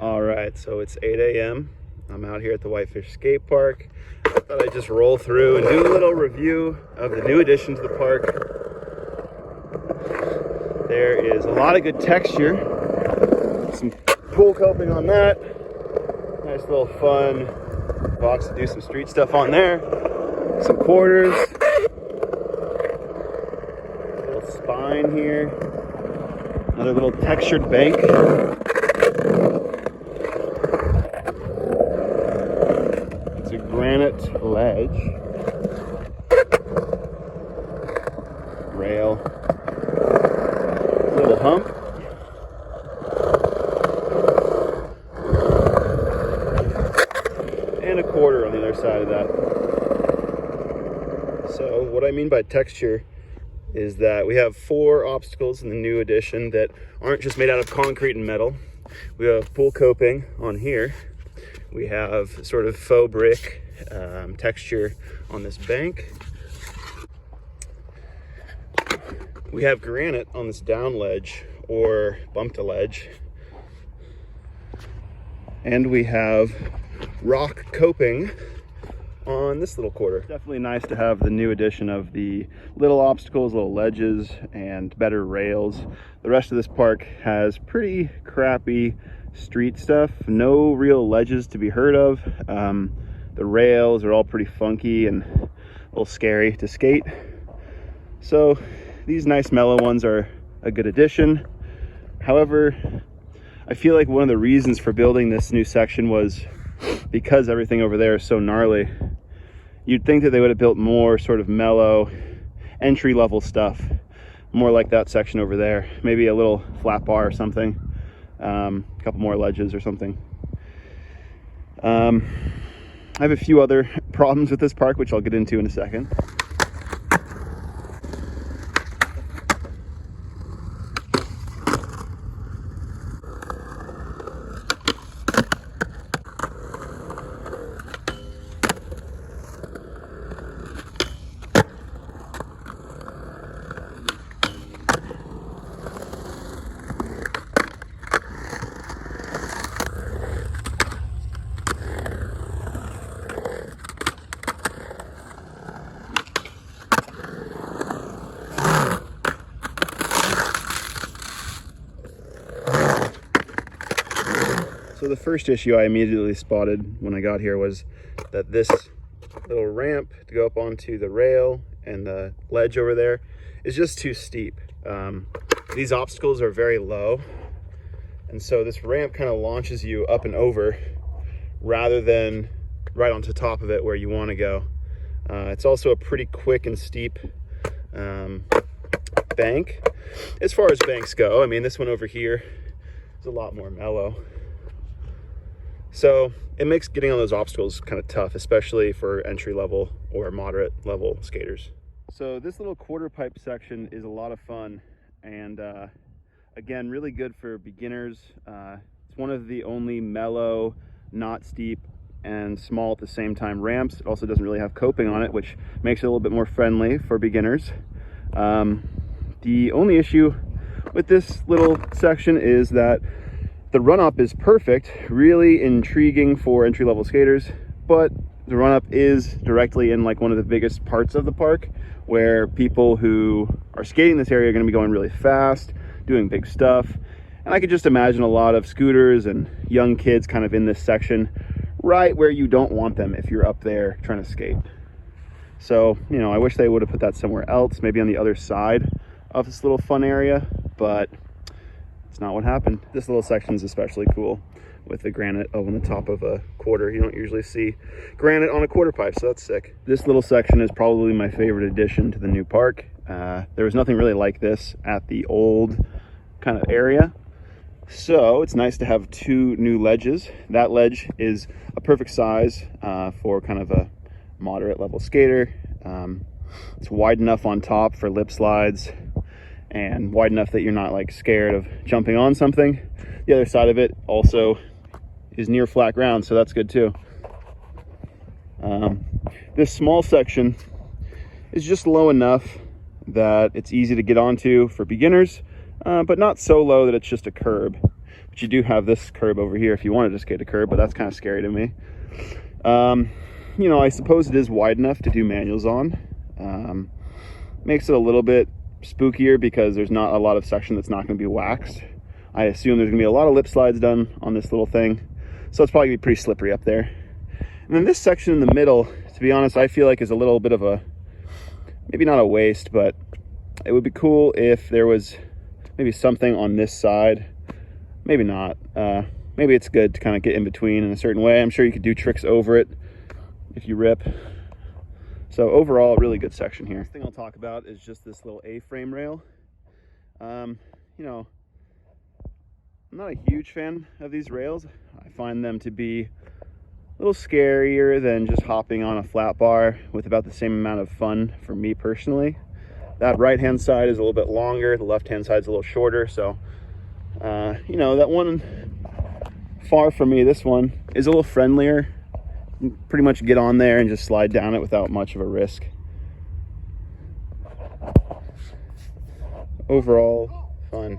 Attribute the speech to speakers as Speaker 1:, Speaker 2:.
Speaker 1: All right, so it's 8 a.m. I'm out here at the Whitefish skate park. I thought I'd just roll through and do a little review of the new addition to the park. There is a lot of good texture. Some pool coping on that. Nice little fun box to do some street stuff on there. Some quarters. A little spine here. Another little textured bank. It's a granite ledge. Rail. Little hump. And a quarter on the other side of that. So what I mean by texture is that we have 4 obstacles in the new edition that aren't just made out of concrete and metal. We have pool coping on here. We have sort of faux brick texture on this bank. We have granite on this down ledge or bump to ledge. And we have rock coping on this little quarter. Definitely nice to have the new addition of the little obstacles, little ledges, and better rails. The rest of this park has pretty crappy street stuff. No real ledges to be heard of. The rails are all pretty funky and a little scary to skate. So these nice mellow ones are a good addition. However, I feel like one of the reasons for building this new section was because everything over there is so gnarly. You'd think that they would have built more sort of mellow entry-level stuff, more like that section over there. Maybe a little flat bar or something, a couple more ledges or something. I have a few other problems with this park, which I'll get into in a second. So the first issue I immediately spotted when I got here was that this little ramp to go up onto the rail and the ledge over there is just too steep. These obstacles are very low, and so this ramp kind of launches you up and over rather than right onto top of it where you want to go. It's also a pretty quick and steep bank. As far as banks go, I mean, this one over here is a lot more mellow. So it makes getting on those obstacles kind of tough, especially for entry level or moderate level skaters. So this little quarter pipe section is a lot of fun, and again, really good for beginners. It's one of the only mellow, not steep, and small at the same time ramps. It also doesn't really have coping on it, which makes it a little bit more friendly for beginners. The only issue with this little section is that the run-up is perfect, really intriguing for entry-level skaters, but the run-up is directly in like one of the biggest parts of the park where people who are skating this area are going to be going really fast, doing big stuff. And I could just imagine a lot of scooters and young kids kind of in this section, right where you don't want them if you're up there trying to skate. So, you know, I wish they would have put that somewhere else, maybe on the other side of this little fun area, but it's not what happened. This little section is especially cool with the granite on the top of a quarter. You don't usually see granite on a quarter pipe, so that's sick. This little section is probably my favorite addition to the new park. There was nothing really like this at the old kind of area. So it's nice to have 2 new ledges. That ledge is a perfect size for kind of a moderate level skater. It's wide enough on top for lip slides and wide enough that you're not like scared of jumping on something. The other side of it also is near flat ground, so that's good too. This small section is just low enough that it's easy to get onto for beginners, but not so low that it's just a curb. But you do have this curb over here if you wanted to skate a curb, but that's kind of scary to me. You know, I suppose it is wide enough to do manuals on. Makes it a little bit spookier because there's not a lot of section that's not going to be waxed. I assume there's going to be a lot of lip slides done on this little thing, so it's probably going to be pretty slippery up there. And then this section in the middle, to be honest, I feel like is a little bit of a, maybe not a waste, but it would be cool if there was maybe something on this side. Maybe not. Maybe it's good to kind of get in between in a certain way. I'm sure you could do tricks over it if you rip. So overall, really good section here. Next thing I'll talk about is just this little A-frame rail. You know, I'm not a huge fan of these rails. I find them to be a little scarier than just hopping on a flat bar with about the same amount of fun for me personally. That right-hand side is a little bit longer, the left-hand side is a little shorter, so you know, that one far from me, this one is a little friendlier. You can pretty much get on there and just slide down it without much of a risk. Overall, fun.